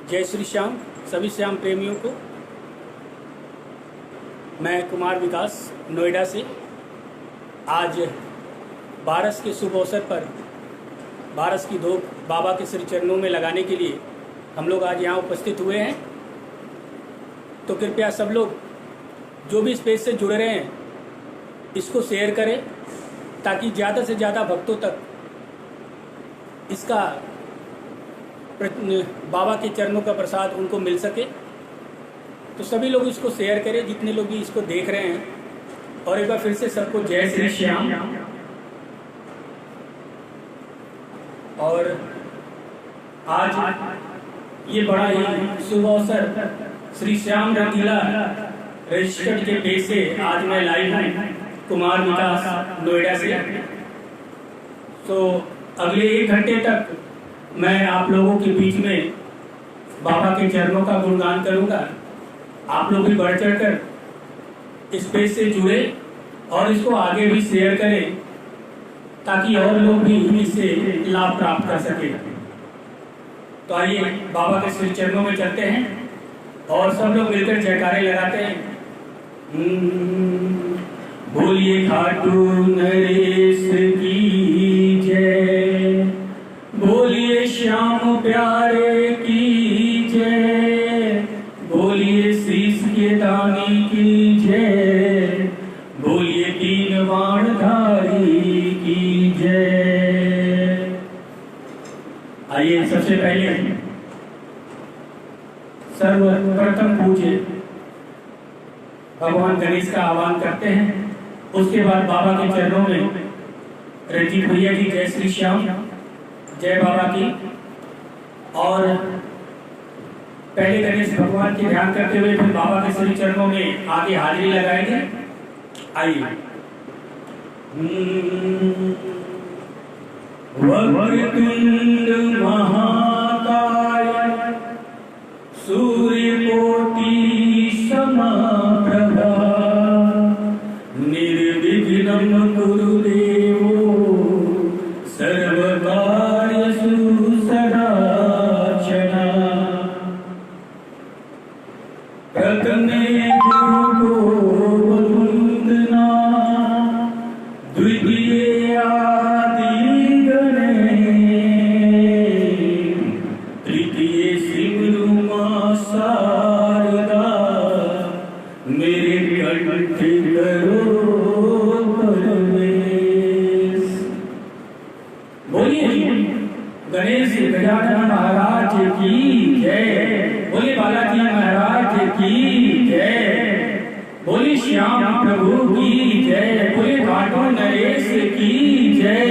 जय श्री श्याम सभी श्याम प्रेमियों को। मैं कुमार विकास नोएडा से आज बारस के शुभ अवसर पर बारस की धूप बाबा के श्री चरणों में लगाने के लिए हम लोग आज यहाँ उपस्थित हुए हैं। तो कृपया सब लोग जो भी इस पेज से जुड़े रहे हैं इसको शेयर करें ताकि ज़्यादा से ज़्यादा भक्तों तक इसका बाबा के चरणों का प्रसाद उनको मिल सके। तो सभी लोग इसको शेयर करें जितने लोग भी इसको देख रहे हैं। और एक बार फिर से सबको जय श्री श्याम। और आज ये बड़ा ही शुभ अवसर श्री श्याम रंगीला रजिस्टर्ड के पेज से आज मैं लाइव हूँ कुमार विकास नोएडा से। तो अगले 1 घंटे तक मैं आप लोगों के बीच में बाबा के चरणों का गुणगान करूंगा। आप लोग भी बढ़ चढ़ कर इस पेज से जुड़े और इसको आगे भी शेयर करें ताकि और लोग भी इससे लाभ प्राप्त कर सके। तो आइए बाबा के श्री चरणों में चलते हैं और सब लोग मिलकर जयकारे लगाते हैं। बोलिए खाटू नरेश की जय, बोलिए श्याम प्यारे की जय, बोलिए शीश के दानी की जय, बोलिए तीन बाणधारी की जय। आइए सबसे पहले सर्वप्रथम पूज्य भगवान गणेश का आह्वान करते हैं। उसके बाद बाबा के चरणों में रंजीत भैया की जय श्री श्याम, जय बाबा की। और पहले गणेश भगवान की ध्यान करते हुए फिर बाबा के श्री चरणों में आगे हाजिरी लगाएंगे। आइए। वक्रतुंड महाकाय सूर्यकोटि समप्रभा निर्विघ्नं कुरु देवो सर्वकार्येषु सदाचना। प्रथमे गुरु को वंदना, द्वितीये आदि गणेश, तृतीये शिव मां शारदा, मेरे कंठ करो प्रवेश। बोलिए गणेश गजानन महाराज की जय, बोलिए बालाजी महाराज की जय, बोलिए श्याम प्रभु की जय, बोलिए घाटो नरेश की जय।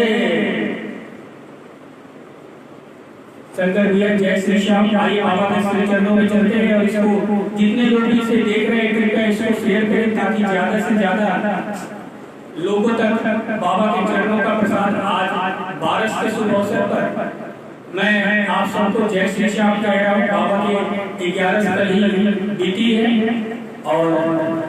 शंकर भैया जय श्री श्याम। आइए बाबा के श्री चरणों में चलते हैं और इसको जितने लोग भी इसे देख रहे हैं कृपया इसको शेयर करें ताकि ज्यादा से ज्यादा लोगों तक बाबा के चरणों का प्रसाद आज बारस के शुभ अवसर पर मैं आप सबको जय श्री श्याम कह रहा हूँ। बाबा के 11 साल ही बीती है और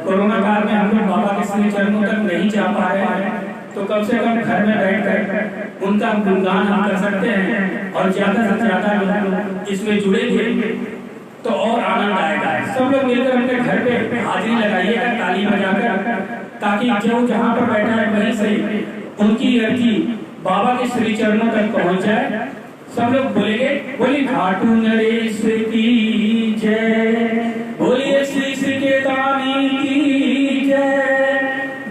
कोरोना काल में हम लोग बाबा के श्री चरणों तक नहीं जा पा रहे हैं। तो कम से कम घर में बैठकर उनका गुणगान हम कर सकते हैं और ज्यादा से ज्यादा लोग इसमें जुड़ेंगे तो और आनंद आएगा। सब लोग मिलकर अपने घर पे हाजिरी लगाइएगा ताली बजाकर ताकि जो जहाँ पर बैठा है वहीं से उनकी अर्जी बाबा के श्री चरणों तक पहुँच जाए। सब लोग बोलेंगे बोलिए घाटू नरेश की जय, बोलिए शीश के दानी की जय,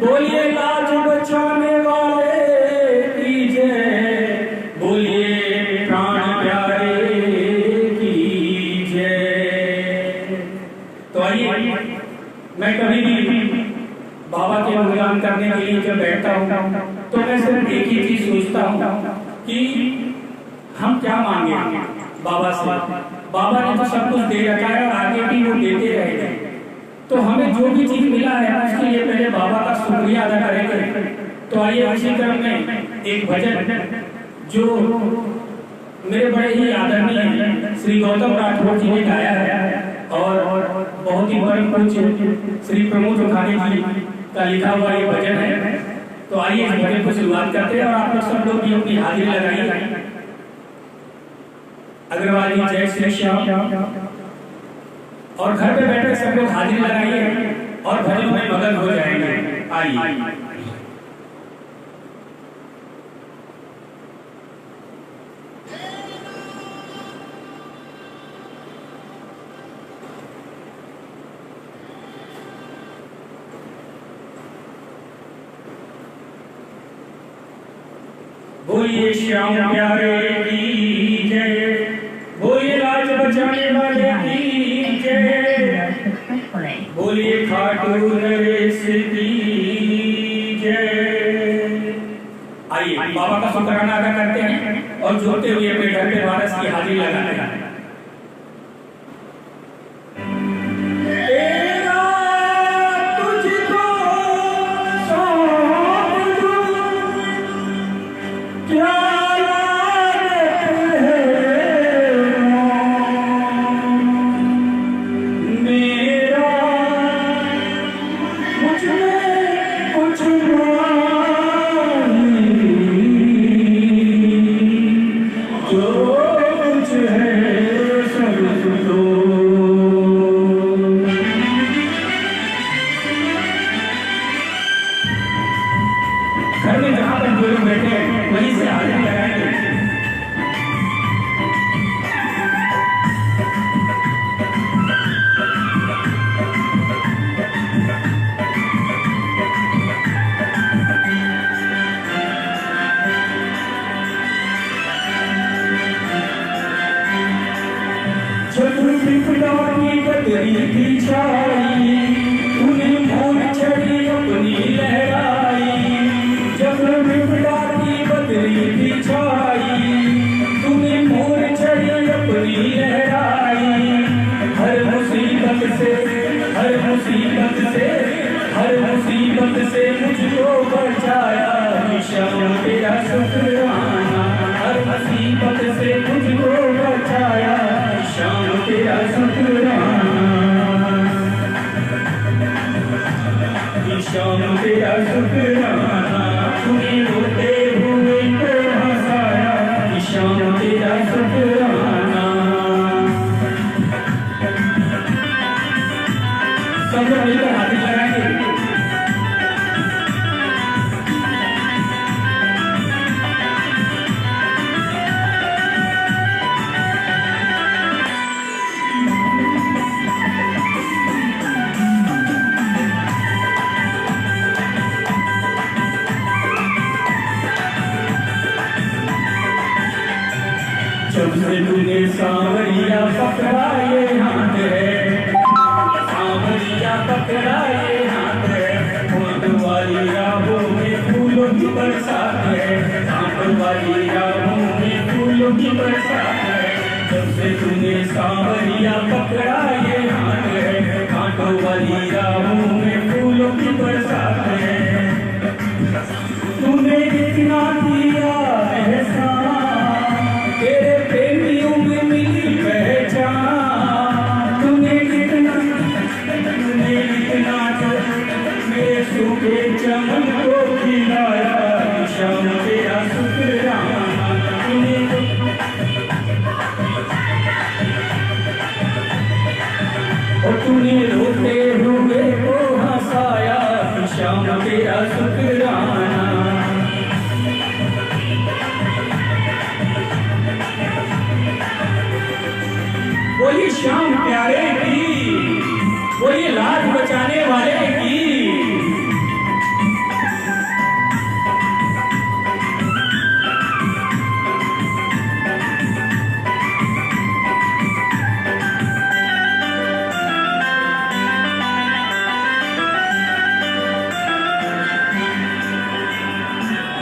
बोलिए लाज बचाने वाले की जय, बोलिए प्राण प्यारे की जय। तो आइए मैं कभी भी बाबा के गुणगान करने के लिए जब बैठता हूँ तो मैं सिर्फ एक ही चीज सोचता हूँ कि हम क्या मांगे बाबा से। बाबा ने तो सब कुछ दे रखा है और आगे भी वो देते रहेंगे। तो हमें जो भी चीज मिला है उसके लिए पहले बाबा का शुक्रिया अदा करेंगे। तो आइए इसी क्रम में एक भजन जो मेरे बड़े ही आदरणीय श्री गौतम राठौर जी ने गाया है और बहुत ही परम पूज्य श्री प्रमोद रुखानी जी का लिखा हुआ ये भजन है। तो आइए इस भजन को शुरुआत करते हैं और आप लोग सब लोग भी अपनी हाजिरी लगाइए। अग्रवाल जी जय श्री श्याम। और घर पे बैठे सब लोग हाजिरी लगाइए और भजनों में मगन हो जाएंगे। आइए बोलिए श्याम प्यारे की जय, बोलिए लाज बचाने वाले की जय, बोलिए खाटू नरेश की जय। आइए बाबा का शुक्राना अदा करते हैं और जोड़ते हुए अपने घर पे वारस की हाजिरी लगाते हैं। घर में जहां पर जो लोग बैठे हैं वहीं से हाजिरी लगाएंगे। तेरी की छाई तूने भूल छड़ी अपनी लहराई, जब विपदा की बदरी की छाई तूने भूल छड़ी अपनी लहराई। हर मुसीबत से हर मुसीबत से हर मुसीबत से मुझको बचाया, श्याम तेरा शुक्राना। हर मुसीबत से मुझको बचाया, श्याम तेरा शुक्राना। श्याम तेरा शुक्राना, तूने रोते हुए को हंसाया, श्याम तेरा शुक्राना। सब लोग मिलकर हाजिरी लगाएंगे। जब से तूने सांवरिया पकड़ा ये हाथ है, सांवरिया पकड़ा ये हाथ है, फूल वाली राहों में फूलों की बरसात है, फूल वाली राहों में फूलों की बरसात है। जब से तूने सांवरिया पकड़ा ये हाथ है, कांटों वाली राहों में फूलों की बरसात है। तूने इतना किया एहसान, तेरे प्रेमियों में मिली पहचान। तूने इतना जो मेरे सूखे चमन को खिलाया, श्याम तेरा शुक्राना। तूने रोते हुए को हंसाया, श्याम तेरा शुक्राना। बोलिए श्याम प्यारे की, बोलिए लाज बचाने वाले की।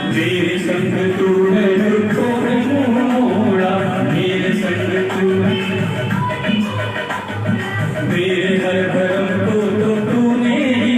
मेरे संग तूने दुखों में मोड़ा, मेरे संग तूने मेरे हर भरम को तो तूने ही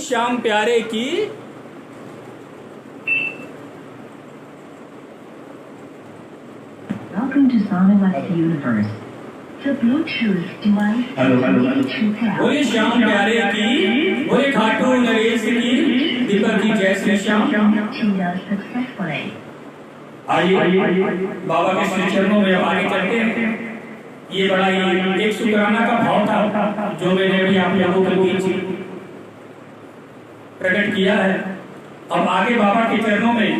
श्याम प्यारे की Welcome to Sonowest Universe. The Bluetooth device is ready to pair. बोले श्याम प्यारे की, बोले खाटू नरेश की, दीपक की जय श्री श्याम। Tuned successfully. आइए बाबा के श्री चरणों में आगे चलते हैं। ये बड़ा ही एक शुक्राना का भाव था जो मैंने अभी आप लोगों के बीच प्रकट किया है। अब आगे बाबा के चरणों में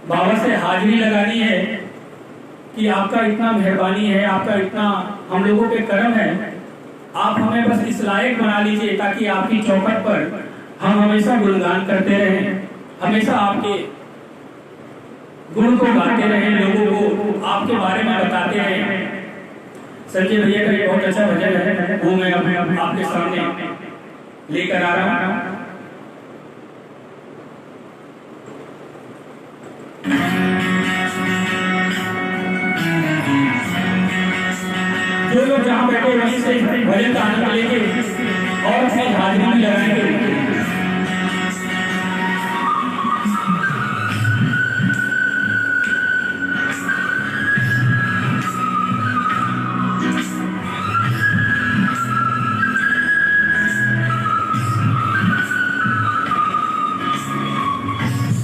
बाबा से हाजिरी लगानी है कि आपका इतना मेहरबानी है, आपका इतना हम लोगों पे करम है। आप हमें बस इस लायक बना लीजिए ताकि आपकी चौखट पर हम हमेशा गुणगान करते रहें, हमेशा आपके गुण को गाते रहें, लोगों को आपके बारे में बताते रहें। संजय भैया का एक बहुत अच्छा भजन है, वो मैं अब आपके सामने लेकर आ रहा हूँ। जो लोग जहाँ बैठे वहीं से भजन का आनंद लेंगे और अपनी हाजिरी भी लगाएंगे।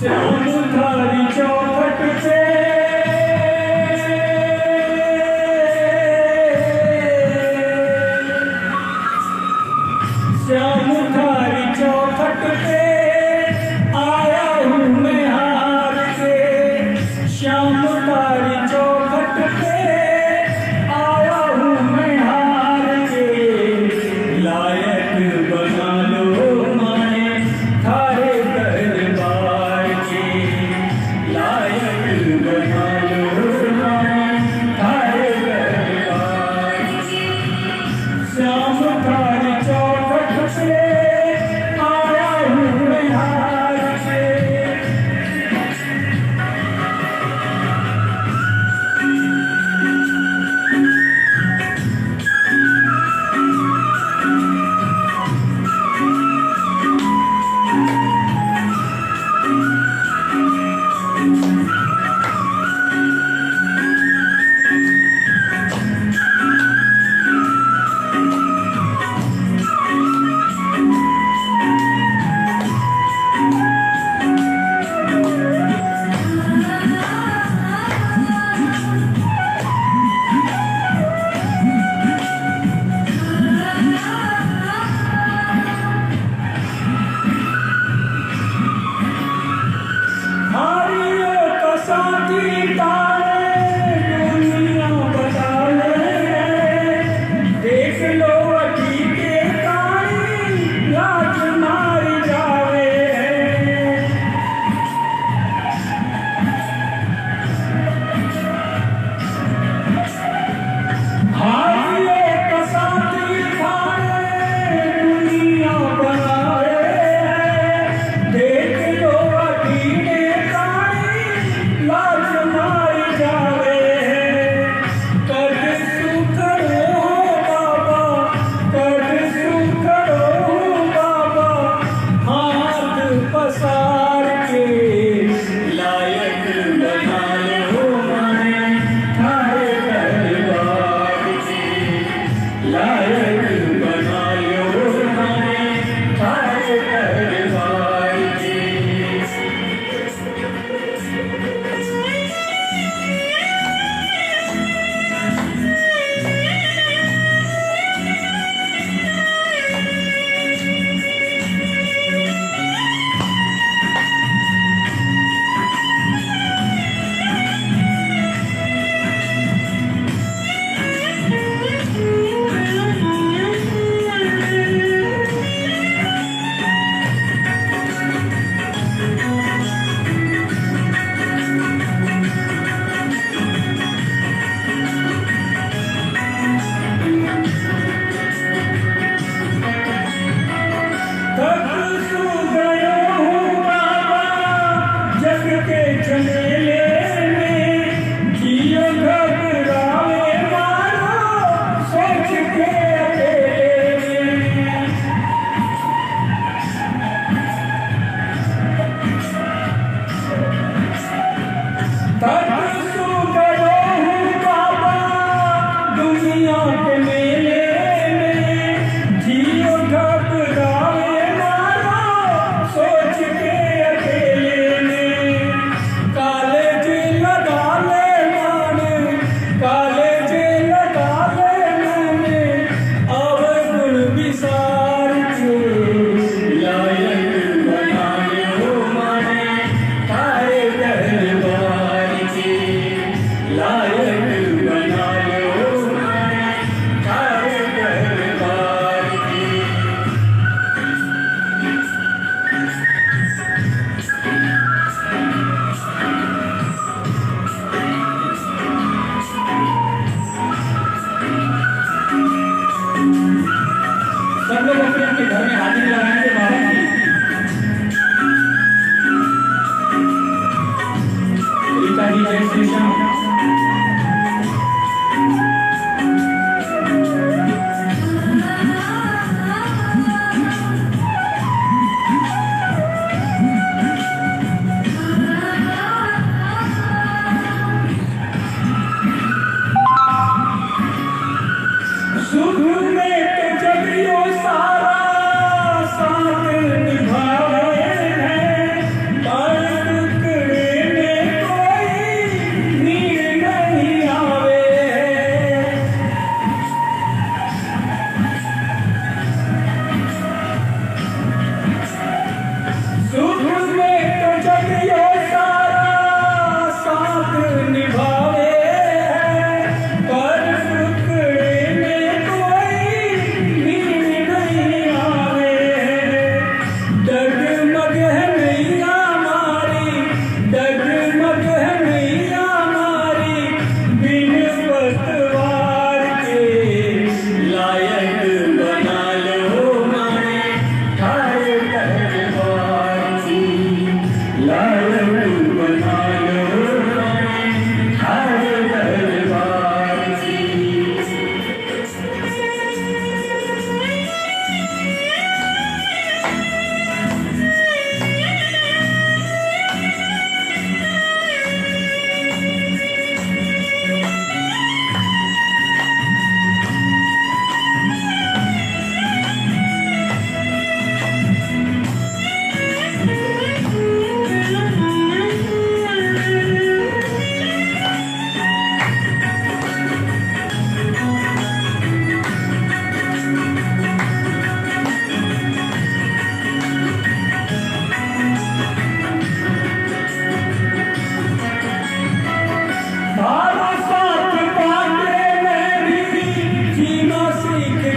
श्याम चौखट से श्याम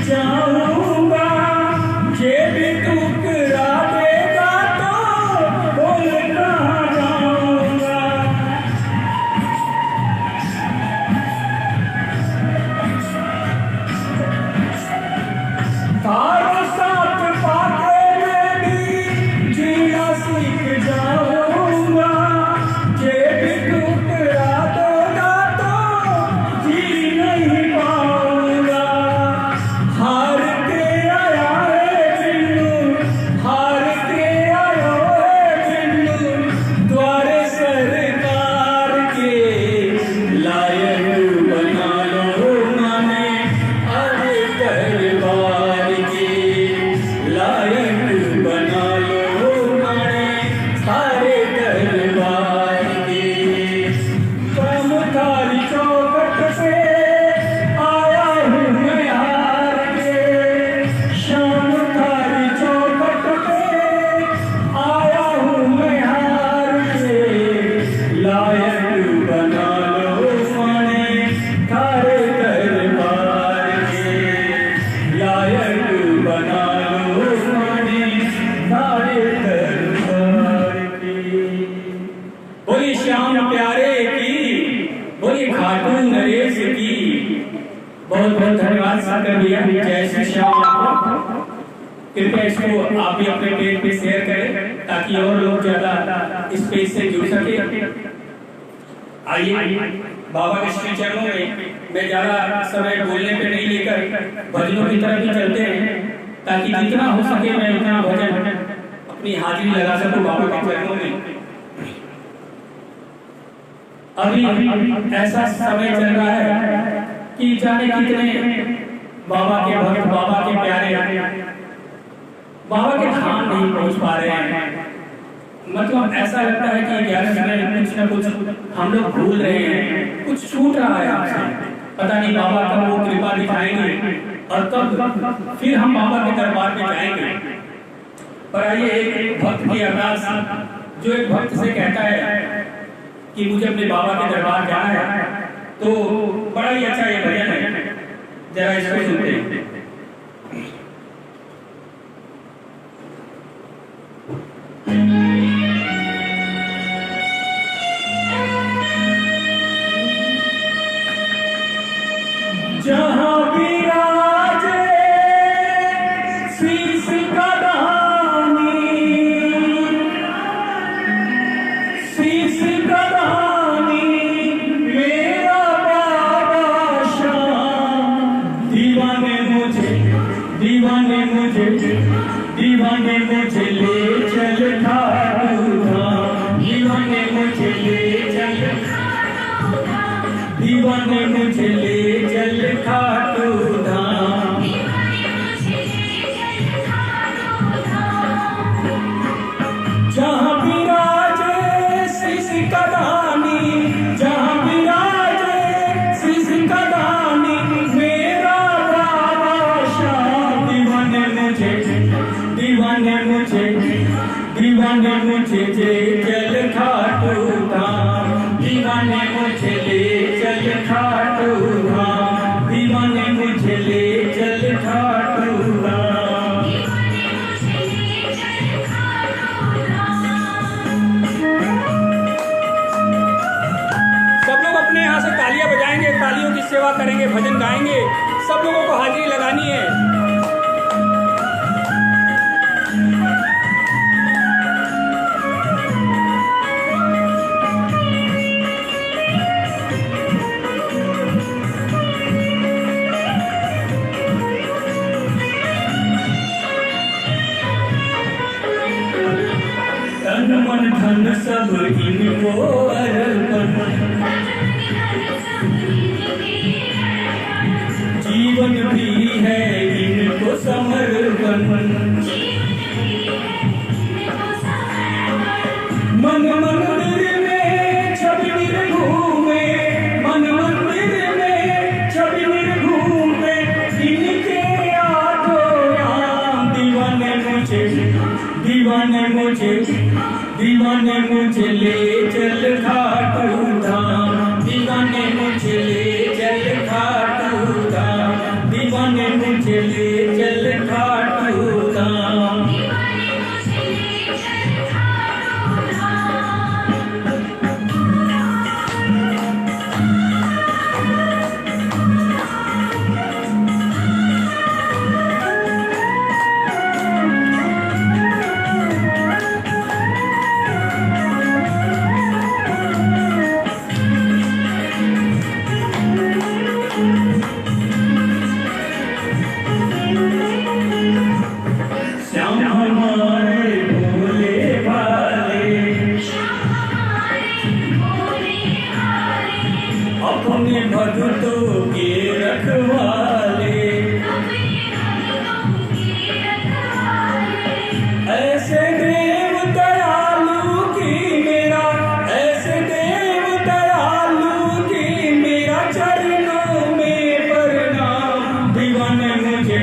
जाऊंगा, ये भी ठुकरा देगा तो बोल कहाँ जाऊंगा। तारों साथ पाके मैं भी जीना सीख जाऊंगा, ये भी ठुकरा देगा तो जी नहीं पाऊंगा। हार के आया है बिन्नू, हार के आया है बिन्नू, द्वारे सरकार के लायक बना लो माने अब दरबार के, लायक बना लो माने सारे दरबार के। कमतारी चौखट पे आया हूँ मैं हार के, शाम तारी चौखट पे आया हूँ मैं हार के, लायक बना लो माने सारे दरबार के, लायक बना लो माने सारे दरबार के। बोलिए श्याम प्यारे की, बोलिए खाटू नरेश की। बहुत बहुत धन्यवाद सागर भैया, जय श्री श्याम। कृपया इसको आप भी अपने पेज पे शेयर करें ताकि और लोग ज्यादा इस पेज से जुड़ सके। आइए बाबा के श्री चरणों में मैं ज्यादा समय बोलने पे नहीं लेकर भजनों की तरफ ही चलते हैं, ताकि जितना हो सके मैं उतना भजन अपनी हाजिरी लगा सकूं बाबा के चरणों में। अभी ऐसा समय चल रहा है कि जाने कितने बाबा के भक्त, बाबा के प्यारे बाबा के धाम नहीं पहुंच पा रहे हैं। मतलब ऐसा लगता है कि 11 समय कुछ न कुछ हम लोग भूल रहे हैं, कुछ छूट रहा है आपसे। पता नहीं बाबा कब वो कृपा दिखाएंगे और कब फिर हम बाबा के दरबार में जाएंगे। पर आइए एक भक्त की अरदास, जो एक भक्त से कहता है कि मुझे अपने बाबा के दरबार जाना है, तो बड़ा ही अच्छा ये भजन है, जरा इसको सुनते हैं। जहाँ विराजे शीश कदानी, शीश कदानी मेरा बाबा श्याम। दीवाने मुझे, दीवाने मुझे, दीवाने मुझे ले चल खाटू धाम, दीवाने मुझे ले चल, दीवाने मुझे ले चल खाटू धाम। जहाँ विराजे शीश कदानी, जहाँ विराजे शीश कदानी मेरा बाबा श्याम। दीवाने मुझे, दीवाने मुझे, दीवाने मुझे ले चल खाटू धाम, दीवाने मुझे ले चल खाटू धाम, दीवाने मुझे ले चल खाटू धाम। सब लोग अपने यहाँ से तालियां बजाएंगे, तालियों की सेवा करेंगे, भजन गाएंगे, सब लोगों को हाजिरी लगानी है। तन मन धन सब इनको अर्पण, जीवन भी है इनको समर्पण। मन मंदिर में छवि घूमे, मन मंदिर में छवि घूमे, इनके आठों नाम। दीवाने मुझे, दीवाने मुझे, दीवाने मुझे ले चल खाटू धाम, दीवाने मुझे ले चल खाटू धाम, दीवाने मुझे ले चल खाटू धाम। अपने भक्तों के रखवाले, ऐसे देव दयालु की मेरा, ऐसे देव दयालु की मेरा चरणों में प्रणाम। दीवाने मुझे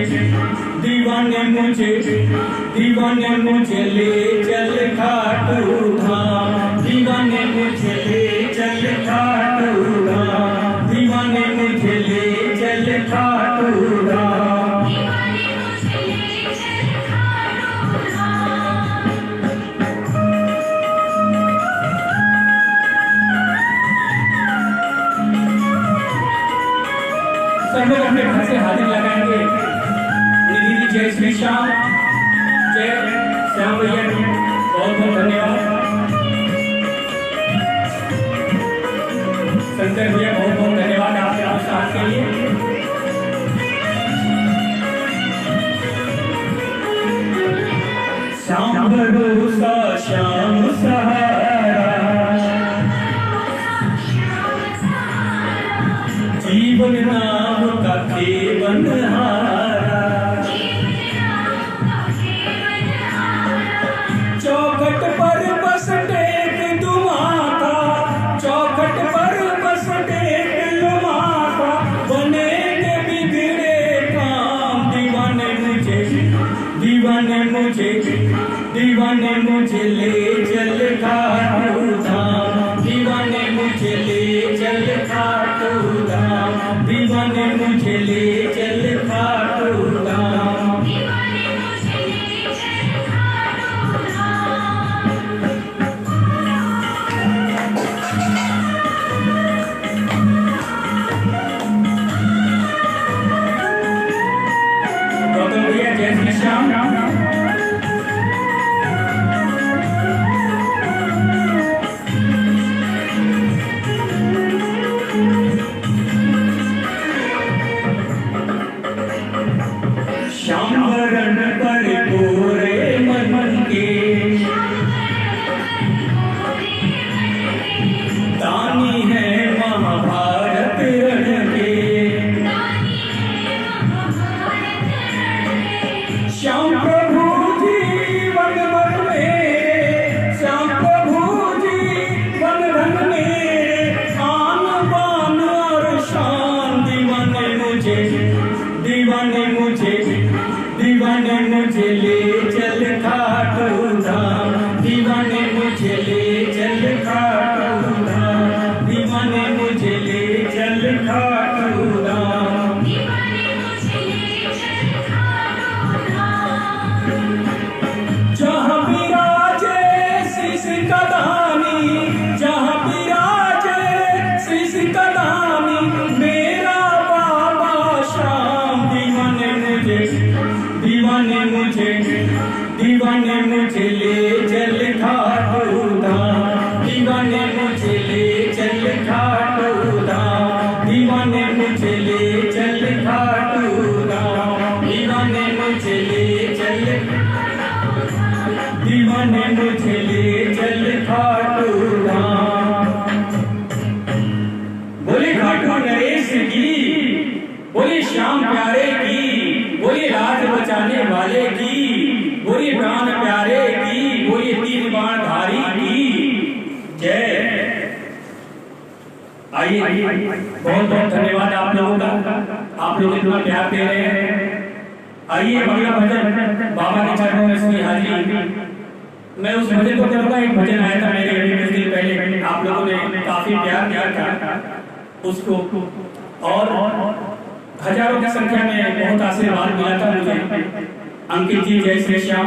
ले चल खाटू धाम। दीवाने मुझे ले चल खाटू धाम। दीवाने मुझे ले चल खाटू धाम। सब लोग अपने घर से हाजिर लगाएंगे। निधि जी जय श्री श्याम, जय श्याम भैया, बहुत बहुत धन्यवाद। शंकर भैया बहुत बहुत धन्यवाद आपके साथ के लिए। श्याम भरोसा श्याम सहारा, जीवन नाम का केवन हारा। चौखट पर बस टेक दुमाता, चौखट पर बस टेक लुमाता, बनेंगे बिगड़े काम। दीवाने मुझे ले चल खाटू धाम। दीवाने मुझे ले चल खाटू धाम। दीवाने मुझे ले चल खाटू धाम। गौतम भैया जय श्री श्याम। श्यामरण पर गोरे मन के दानी है महाभारत रण के। श्याम प्रभु जी वन वन में, श्याम प्रभु जी वन धन में, आन बान और शान। दीवाने मुझे ले चल खाटू धाम। दीवाने मुझे ले चल खाटू धाम। दीवाने मुझे ले चल खाटू धाम। जहाँ विराजे शीश का दानी, जहाँ विराजे शीश का दानी, मेरा बाबा श्याम। दीवाने मुझे ले चल खाटू धाम। दीवाने मुझे ले चल खाटू धाम। दीवाने मुझे ले चल खाटू धाम। दीवाने मुझे ले चल, दीवाने मुझे ले चल खाटू धाम। बोले खाटू नरेश की, बोले श्याम प्यारे की, बोले राज बचाने वाले की, बोले प्राण प्यारे की, बोले तीन बाण धारी की जय। आइए बहुत बहुत धन्यवाद आप लोगों का, आप लोग इतना प्यार दे रहे हैं। आइए अगला भजन बाबा के चरणों में इसकी हाजिरी। मैं उस भजन को करूंगा। एक भजन आया था मेरे कुछ दिन पहले, आप लोगों ने काफी प्यार किया था उसको, और हजारों की संख्या में बहुत आशीर्वाद मिला था मुझे। अंकित जी जय श्री श्याम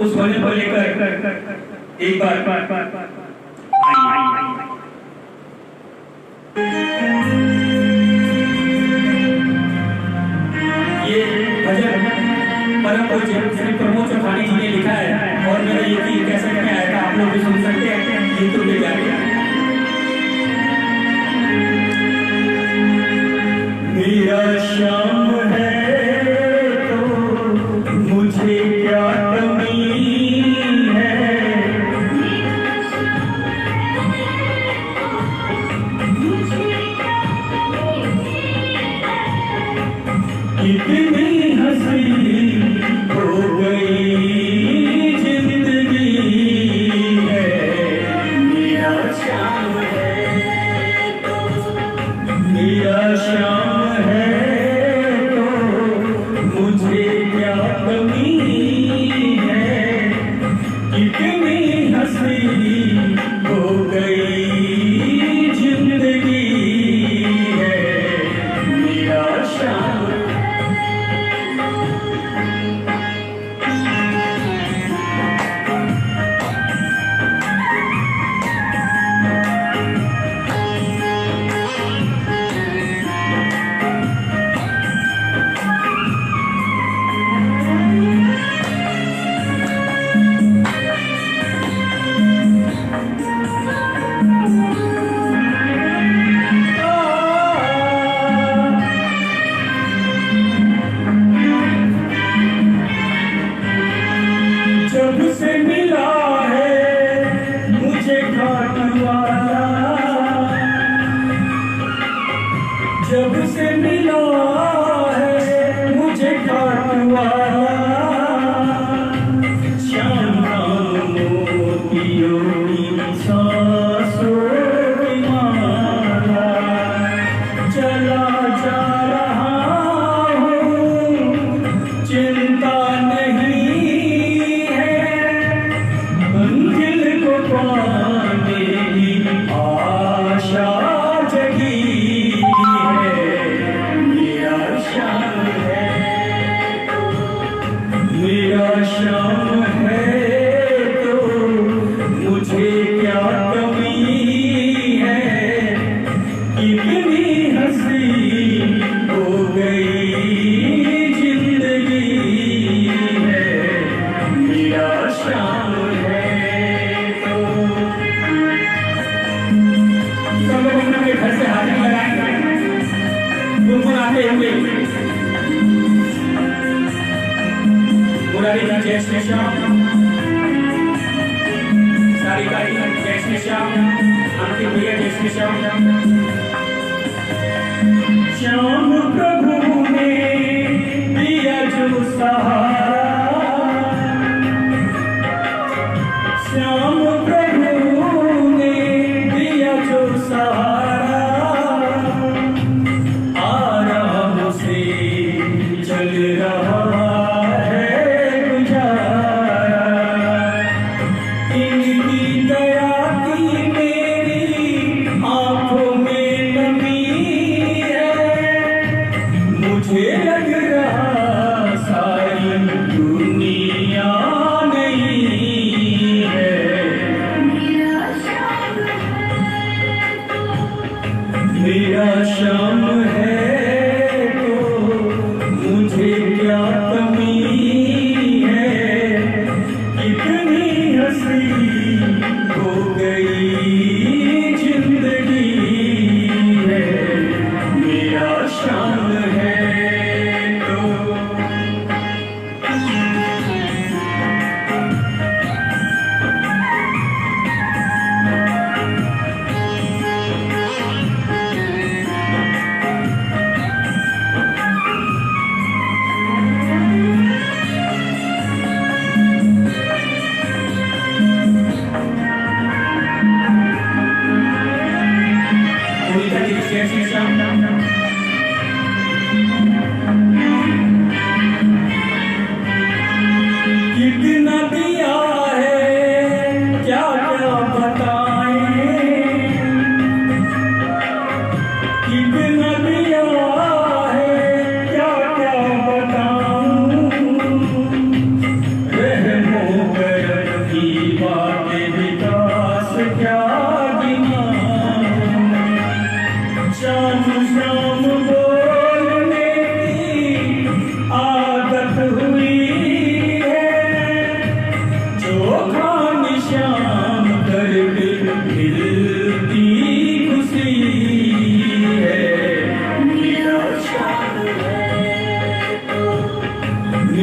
उस भजन को लेकर एक बार ये भजन परम पूज्य श्री प्रमोद चौहानी जी ने लिखा है और मेरा ये भी कैसेट में आया था, आप लोग भी सुन सकते हैं यूट्यूब पे जाके। मेरा श्याम है तो मुझे क्या कमी है, कितनी हंसी हो गई जिंदगी है। मेरा श्याम है तो मेरा श्याम है तो मुझे क्या कमी है, कितनी हंसी हो गई जिंदगी है। मेरा श्याम जब से मिला है मुझे घाट वाला, जब से मिला है मुझे घाट वाला, श्याम मोतियों की सांसों की माला, चला जा रहा हूँ चिंता नहीं, मंजिल को पाने की आशा जगी है। मेरा श्याम है तो मेरा श्याम है तो मुझे क्या कमी है, कितनी हंसी हो गई जिंदगी है। मेरा श्याम घर से हाजिर लगाएंगे गुनगुनाते हुए मुरारी जी जय श्री श्याम, सारिका जी जय श्री श्याम, अंकित भैया जय श्री श्याम। श्याम प्रभु ने दिया जो सहारा, श्याम प्रभु ने दिया जो सहारा, आराम से चल रहा है गुजारा। इनकी दया की मेरी आंखों में नमी है, मुझे लग रहा सारी दुनिया नहीं है। मेरा श्याम है तो मुझे क्या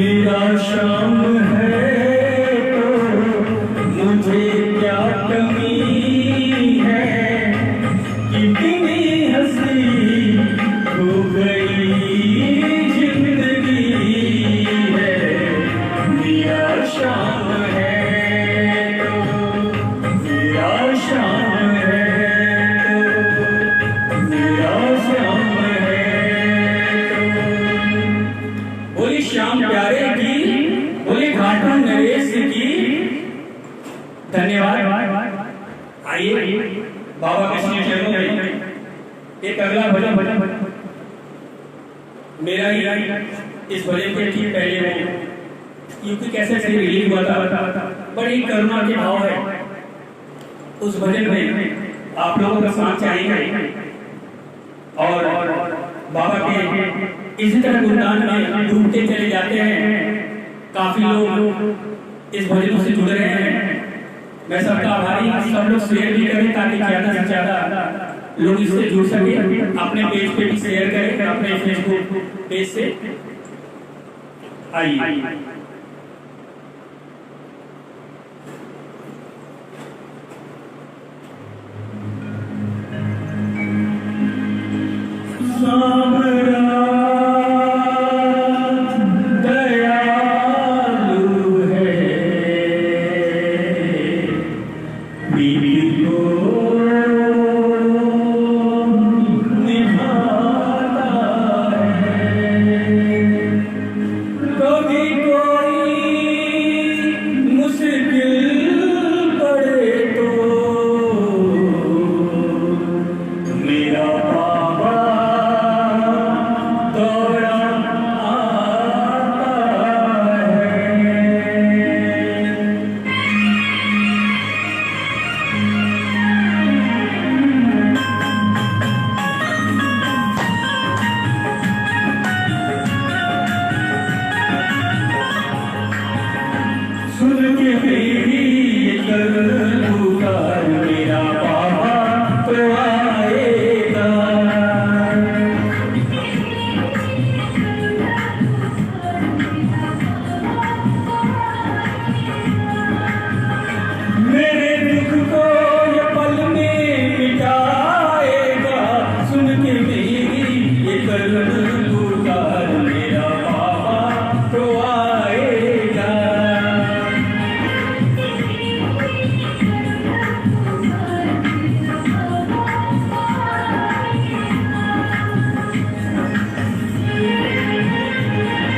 मेरा शाम है तो मुझे क्या कमी है, कितनी हंसी हो गई जिंदगी है। मेरा शाम है तो मेरा शाम है तो मेरा शाम है तो। बोली श्याम प्यारे की, बोली घाटा नरेश की। धन्यवाद। आइए बाबा कृष्ण चरणों में एक अगला भजन मेरा ही इस भजन के ठीक पहले वो यूपी कैसे से रिलीज हुआ था, बड़ी करुणा के भाव है उस भजन में। आप लोगों का साथ चाहिए और बाबा के इसी तरह गुणगान में डूबते चले जाते हैं। काफी लोग इस भजनों से जुड़ रहे हैं। मैं सबका आभारी, सब लोग शेयर भी करें ताकि ज्यादा से ज्यादा लोग इससे जुड़ सके। अपने पेज पे भी शेयर करें, अपने फेसबुक पेज से। आइए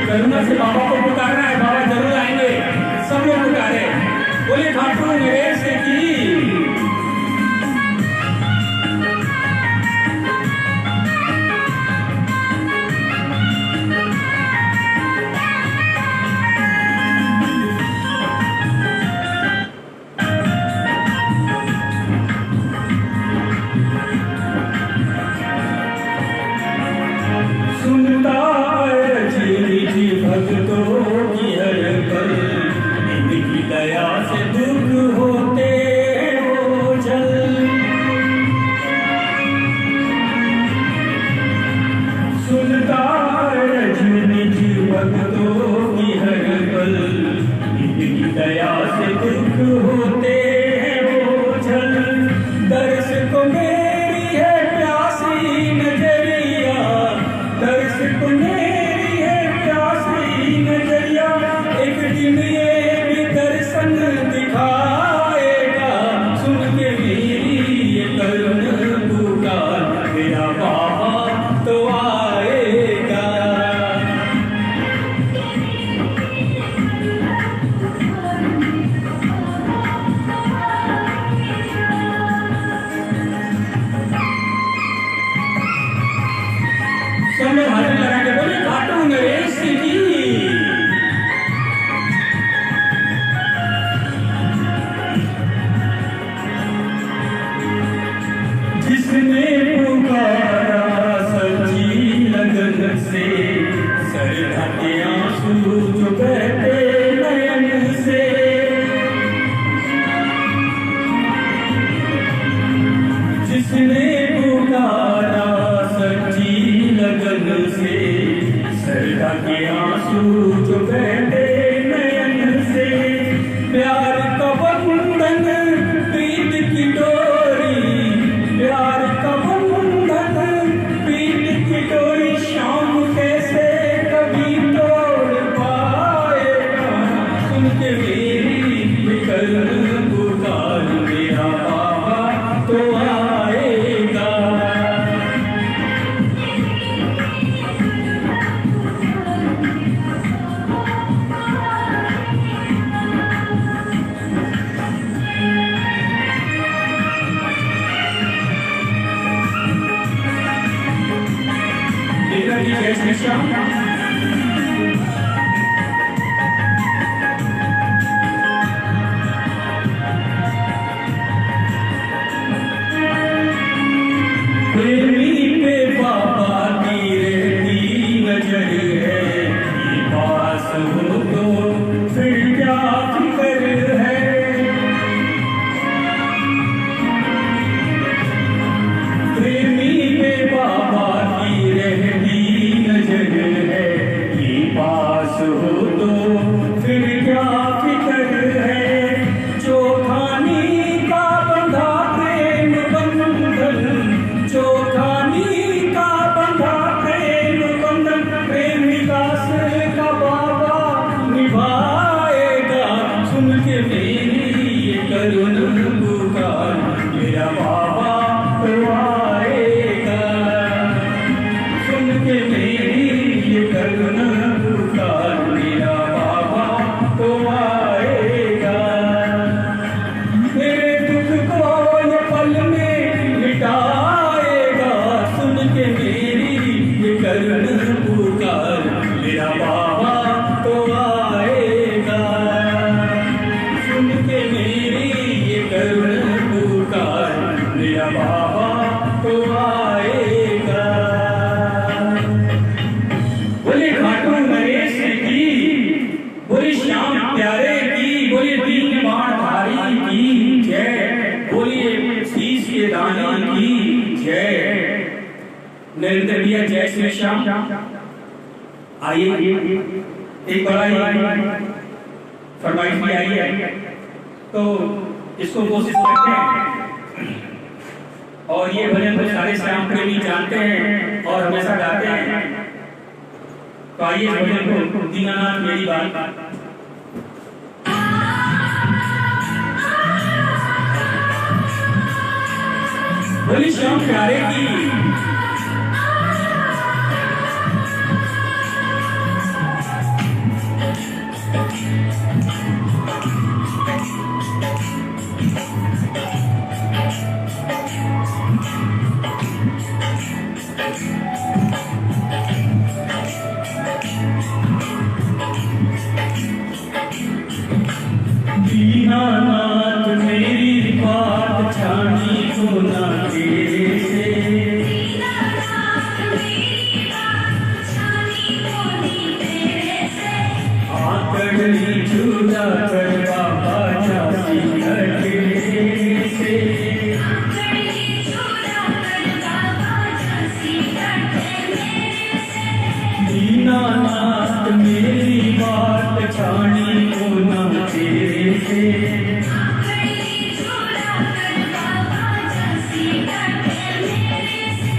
करुणा से बाबा को पुकारना है। बाबा जरूर आएंगे, सब लोग पुकारे। बोले ठाकुर नरेश की। सुनता भक्तों की हर पल, इनकी दया से दुख होते हो जल। सुनता निज भक्तों की हर पल, इनकी दया से दुख होते हो जल। दर्श को मेरी है प्यासी नजरिया, दर्श को मेरी है नजरिया। एक दिन ये भी दर्शन दिखाएगा, सुन के मेरी ये करुण पुकार, मेरा बाबा तो आएगा। सब लोग हाथ लगाएंगे, बोले घाटू नरेश की। जिसने पुकारा सच्ची लगन से, सरधा के आंसू जो बहते नयन से। जिसने पुकारा सच्ची लगन से, सरधा के आंसू आंसू जो बहते नयन से, प्यार का बंधन प्रीत की डोरी, प्यार का बंधन प्रीत की डोरी, शाम कैसे कभी तोड़ पाएगा। सुन के मेरी विकल पुकार, मेरा बाबा तो आएगा। जय श्री श्याम। प्रेमी पे बाबा की रहती नजर है, कि पास हो तो फिर क्या फिक्र है। प्रेमी पे बाबा की रहती नजर है, कि पास हो तो फिर क्या फिक्र है। जो खानी का बंधा प्रेम बंधन, जो खानी का बंधा प्रेम बंधन, प्रेम विकास का बाबा निभाएगा। सुन के मेरी ये करुण पुकार, मेरा बाबा तो आएगा। सुन के मेरी ये करुण पुकार, मेरा बाबा तो आएगा। मेरे दुख को ये पल में मिटाएगा। सुन के मेरी ये करुण पुकार, मेरा बाबा तो आएगा। सुन के मेरी ये करुण पुकार, मेरा बाबा तो आएगा। बोले खाटू नरेश की, बोले श्याम प्यारे की, बोले दीन बाणधारी की जय, बोलिए शीश के दाने की जय। नरेंद्र भैया जय श्री श्याम। आइए एक बड़ा ही फरमाइश भी आई है, तो इसको कोशिश करते हैं। और ये भजन तो सारे श्याम प्रेमी जानते हैं और हमेशा गाते हैं। तो आइए इस भजन को दीनानाथ मेरी बात। बोली श्याम प्यारे की। दीनानाथ मेरी बात छानी को ना तेरे से, दीनानाथ मेरी बात छानी को नी तेरे से। आकड़ी जुदा कर बाबा झांसी तेरे से, आकड़ी जुदा कर बाबा झांसी तेरे से। दीनानाथ मेरी बात छानी को ना तेरे से, आकड़ी जुदा कर बाबा झांसी तेरे से।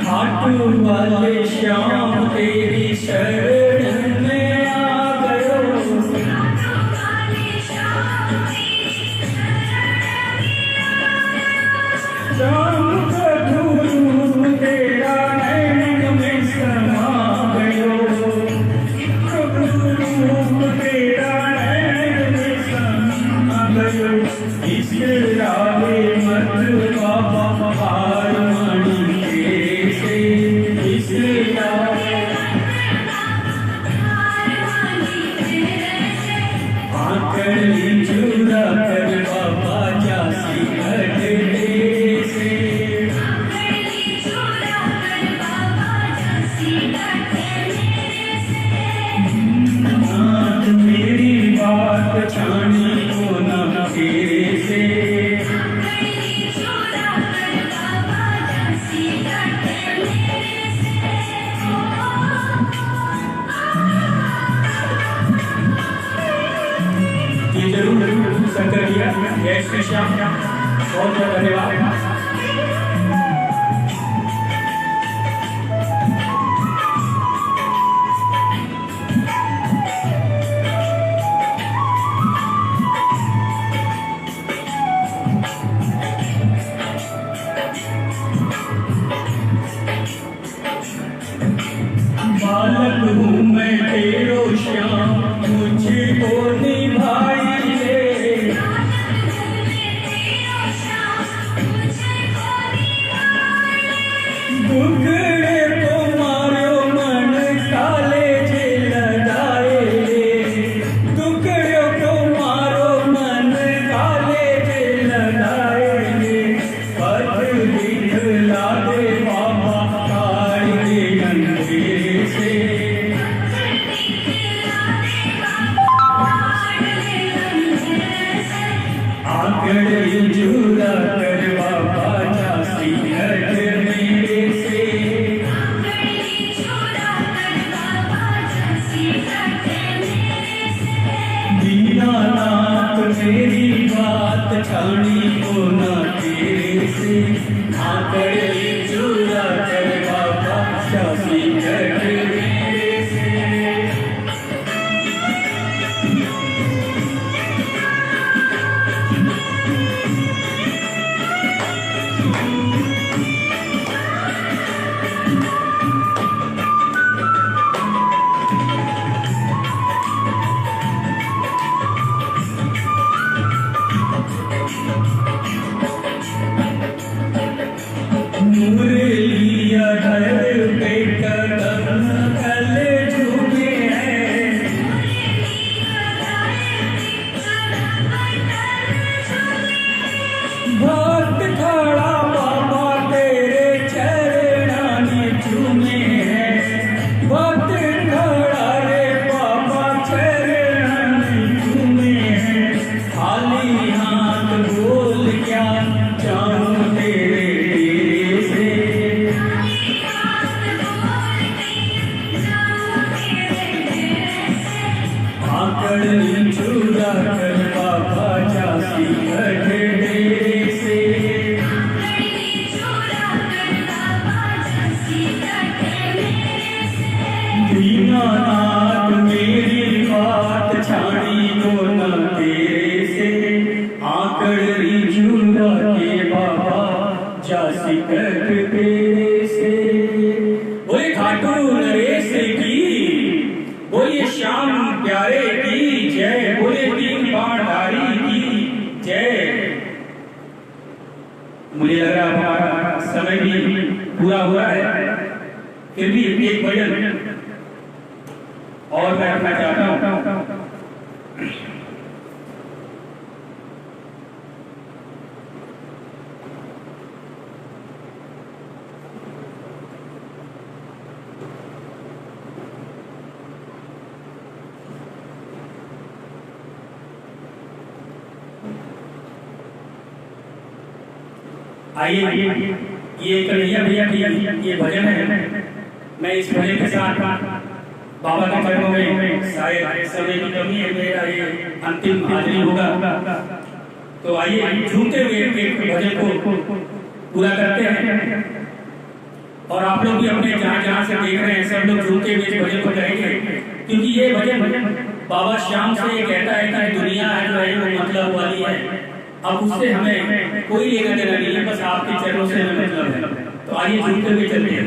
खाटू वाले श्याम तेरी शरण में आ गयो, खाटू वाले श्याम तेरी शरण में आ गयो। श्याम प्रभु रूप तेरा नैन में समा गयो, प्रभु रूप तेरा नैन में समा गयो। इस राहे मत बाबा हार मानी से, इस राहे आकड़ी जुदा कर बाबा जय श्री श्याम, बहुत बहुत धन्यवाद। बालक हूँ मैं तेरो श्याम, मुझको निभाई ले। दुखड़े को मारो मन काले जे लगाए ले। दुखड़े को मारो मन काले जे लगाए ले। पथ दिखला दे बाबा काढ़ दे अंधेरे से। आंकड़े चूरा कर बाबा जासी घर मेरे से। दीनानाथ मेरी बात छानी को ना तेरे से। आंकड़े चूरा कर बाबा जासी घर मेरे से। मुरलिया धर पे कदम कल झूमे हैं। भक्त खड़ा बाबा तेरे चरणानी झूमे हैं। भक्त खड़ा रे बाबा चरणानी झूमे हैं। खाली हाथ बोल क्या जाऊं तेरे डेरे से। आंकड़ चूरा कर बाबा जासी घर डेरे से। दीनानाथ मेरी बात छानी को न तेरे से। आंकड़ चूरा के बाबा जासी घर तेरे से। बोले खाटू नरेश की, बोलिए श्याम प्यारे की जय। बोले तीन बाणधारी की जय। मुझे लग रहा हमारा समय भी पूरा हुआ है, फिर भी एक भजन और मैं रखना चाहता हूँ। आइए ये कन्हैया भैया की ये भजन है। मैं इस भजन के साथ बाबा के चरणों में शायद समय की कमी है, मेरा ये अंतिम हाजिरी होगा। तो आइए झूमते हुए एक भजन को पूरा करते हैं। और आप लोग भी अपने जहाँ जहाँ से देख रहे हैं सब लोग झूमते हुए इस भजन को करेंगे, क्योंकि ये भजन बाबा श्याम से ये कहता है कि दुनिया है जो है वो मतलब वाली है। अब उससे हमें कोई लेना देना नहीं है, बस आपके चरणों से हमें मतलब है। तो आइए झूमते हुए चलते हैं।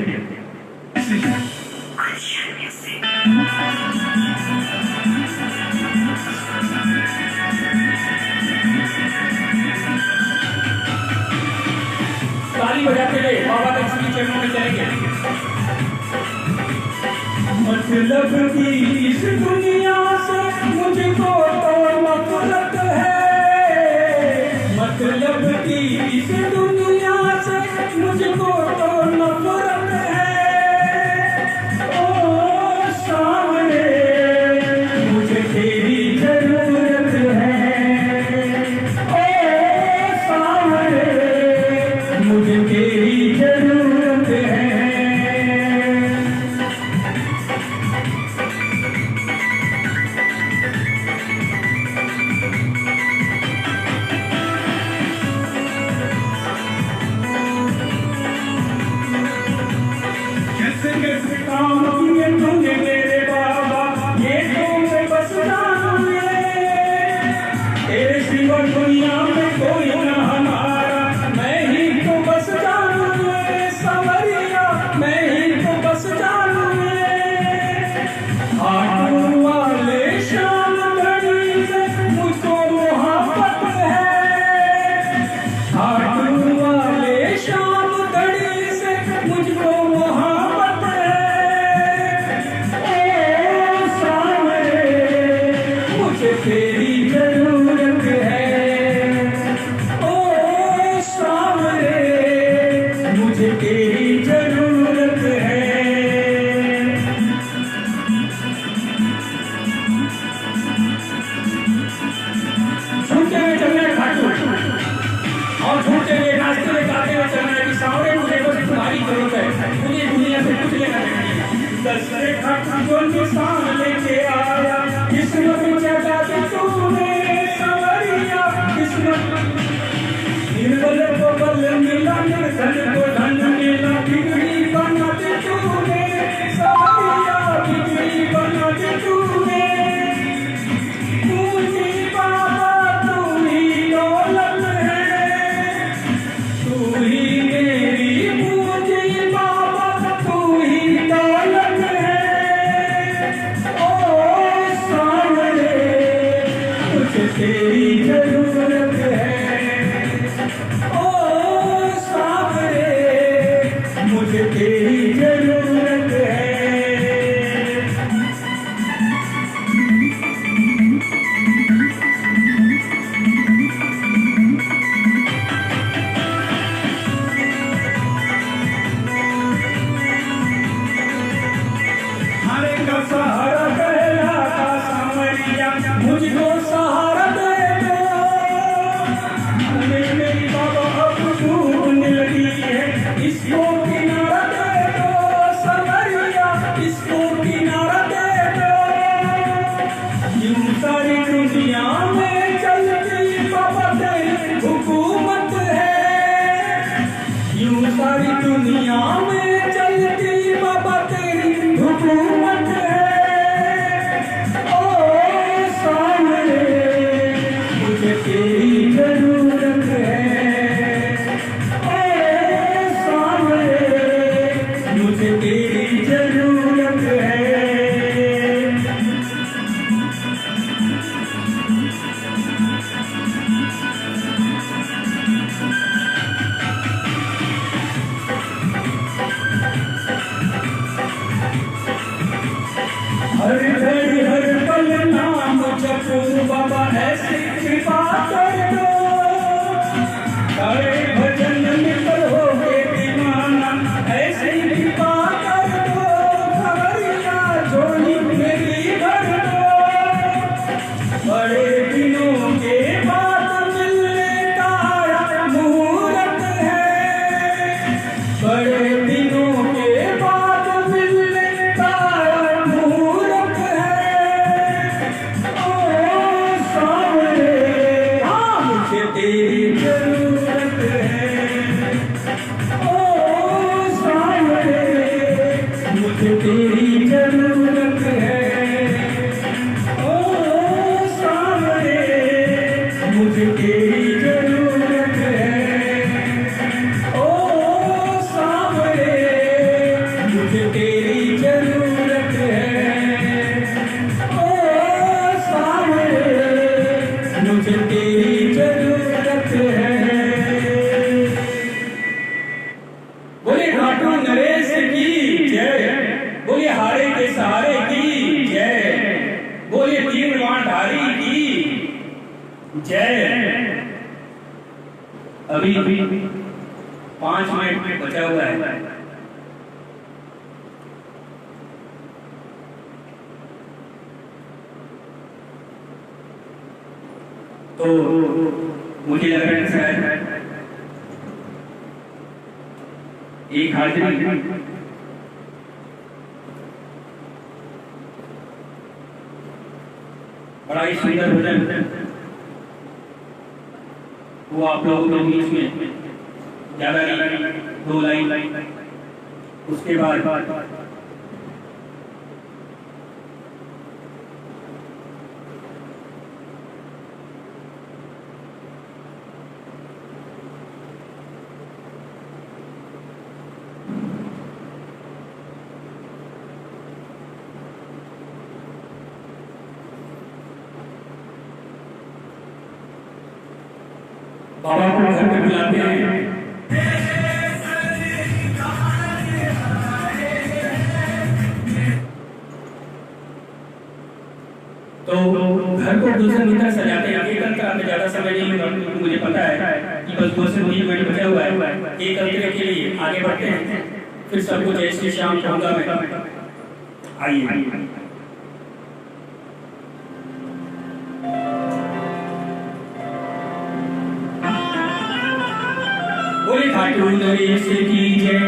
ताली बजाते हुए बाबा के श्री चरणों में चलेंगे। मतलब की इस दुनिया से मुझको तो नफरत है। मतलब की इस दुनिया से मुझको तो नफरत है। ओ सामने मुझे तेरी जरूरत है। ओ सामने मुझे तेरी जरूरत है। दस्ते खट जो निशान लेके आया, किस्मत जगा दी तूने सवरिया, किस्मत निर्बल को बल मिला, निर्धन को धन मिला, बिगड़ी बना दी तूने सवरिया, बिगड़ी बना दी तूने। पूजी बाबा तू ही दौलत है, तू ही मेरी पूजी बाबा तू ही दौलत है। ओ सावरे मुझे तेरी जरूरत है, ओ सावरे मुझे तेरी जरूरत है। हरे का सहारा कहलाता सांवरिया, मुझको सहारा दे दो। हमें मेरी बाबा अब डूबने लगी है, इसको किनारा दे दो सांवरिया, इसको किनारा दे दो। यूं सारी दुनिया में चलती बाबा तेरी हुकूमत है, यूं सारी दुनिया में चलती बाबा तेरी हुकूमत है। ओ सावरे मुझे तेरी जरूरत है, ओ सावरे मुझे तेरी जरूरत है। हर घड़ी हर पल नाम जपो बाबा, ऐसी कृपा कर दो। करे भजन निकल हो के दीवाना, ऐसी कृपा कर दो। खबरिया झोली मेरी भर दो। बड़े दिनों के बाद मिलने का मुहूर्त है, बड़े दिनों के बाद मिलने का मुहूर्त है। ओ सावरे हाँ मुझे तेरी जरूरत है, ओ सावरे मुझे तेरी जरूरत है, ओ सावरे मुझे तेरी जरूरत है, ओ सावरे मुझे तेरी जरूरत है, ओ सावरे मुझे तेरी जरूरत है। बोले घाटू नरेश की जय, बोले हारे के सहारे की जय, बोले तीरवानधारी की जय। अभी 5 मिनट बचा हुआ है। तो मुझे लग रहा है शायद एक हाजिरी बड़ा ही सुंदर भजन वो आप लोगों के बीच में ज्यादा नहीं, 2 लाइन उसके बाद बाबा को घर पे बुलाते हैं। तो घर को दूसरे मित्र सजाते हैं। एक अंतर में ज्यादा समय नहीं होगा, क्योंकि मुझे पता है कि बस 2 से 3 मिनट बचा हुआ है। एक अंतर के लिए आगे बढ़ते हैं, फिर सबको जय श्री श्याम कहूंगा मैं। आइए बोले खाटू नरेश की जय।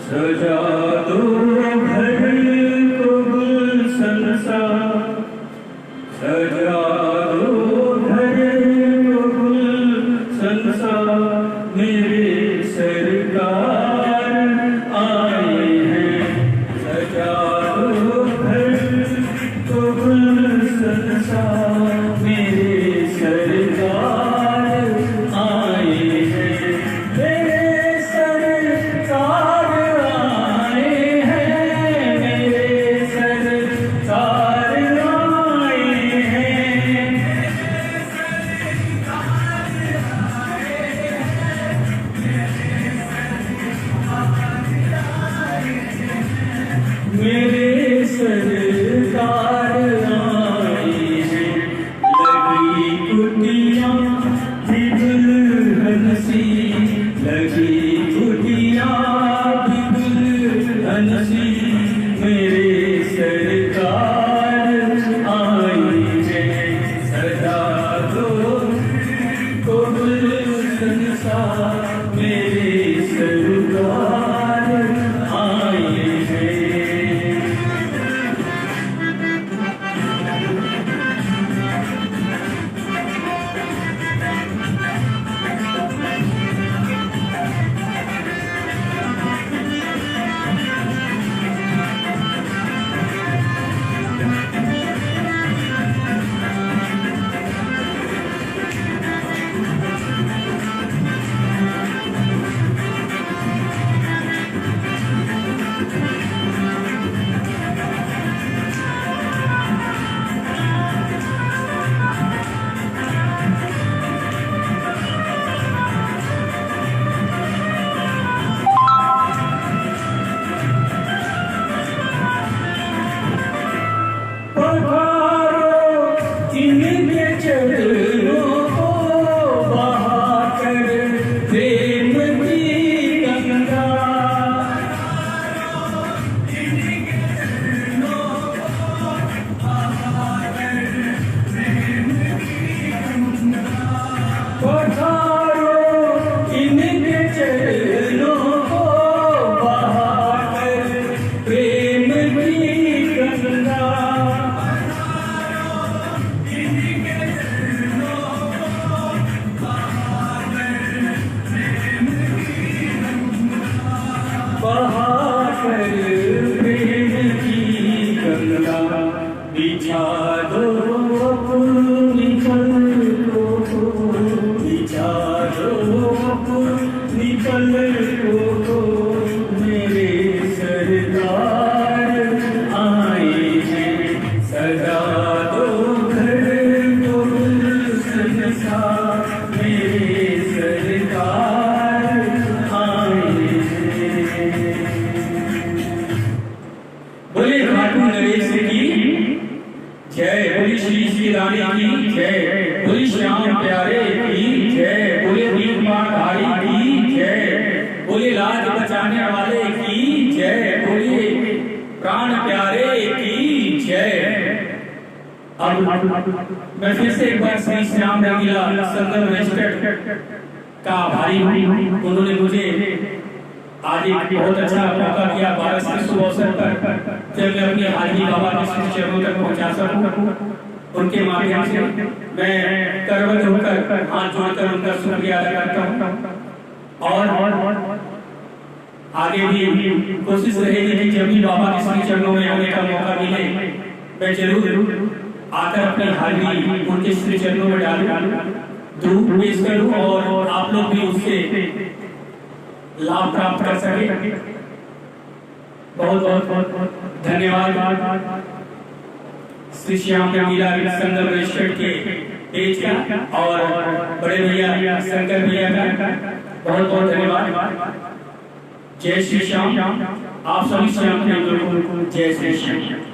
सजा दो घर को गुलशन सा, सजा दो घर को गुलशन सा, मेरे सरकार आए हैं। सजा दो घर को गुलशन सा, मेरे सरकार आए हैं। मेरे सरकार आए हैं, मेरे सरकार आए हैं। मेरे सरकार आए हैं। लगी कुटियां भी दुल्हन सी, लगी कुटियां भी दुल्हन सी, मेरे सरकार आए हैं। सजा दो को गुलशन सा, मेरे सरकार आए हैं। इनके चरणों को बहाकर प्रेम की गंगा, पधारो इनके चरणों को बहाकर प्रेम की गंगा। बहाकर प्रेम की गंगा, बिछा दो अपनी पलकों को, बिछा दो अपनी पलकों को, मेरे सरकार आए हैं। सजा दो घर को गुलशन सा, मेरे सरकार आए हैं। बोले खाटू नरेश की जय, बोली श्री श्री रानी की जय, बोली श्याम प्यारे की जय, बोले दीपमाधारी की जय, बोले लाज बचाने वाले की जय, बोले प्राण प्यारे की जय। अब मैं फिर से एक बार श्री श्याम रंगीला संगम रेस्टोरेंट का आभारी हूँ। उन्होंने मुझे आज एक बहुत अच्छा मौका दिया 12 के शुभ अवसर पर, जब मैं अपनी हाजरी बाबा के श्री चरणों तक पहुंचा सकूं। उनके माध्यम से मैं करबद्ध होकर हाथ जोड़कर उनका शुक्रिया अदा करता हूं। और आगे भी कोशिश रहेगी कि जब भी बाबा के श्री चरणों में आने का मौका मिले, मैं जरूर आकर अपनी हाजरी उनके श्री चरणों में डालूं, धूप पेश करूं और आप लोग भी उससे लाभ प्राप्त कर सके। बहुत बहुत धन्यवाद श्री श्याम रंगीला संगम रेस्टोरेंट के पेज का और बड़े भैया शंकर भैया का बहुत बहुत धन्यवाद। जय श्री श्याम। आप सभी श्याम के जय श्री श्याम।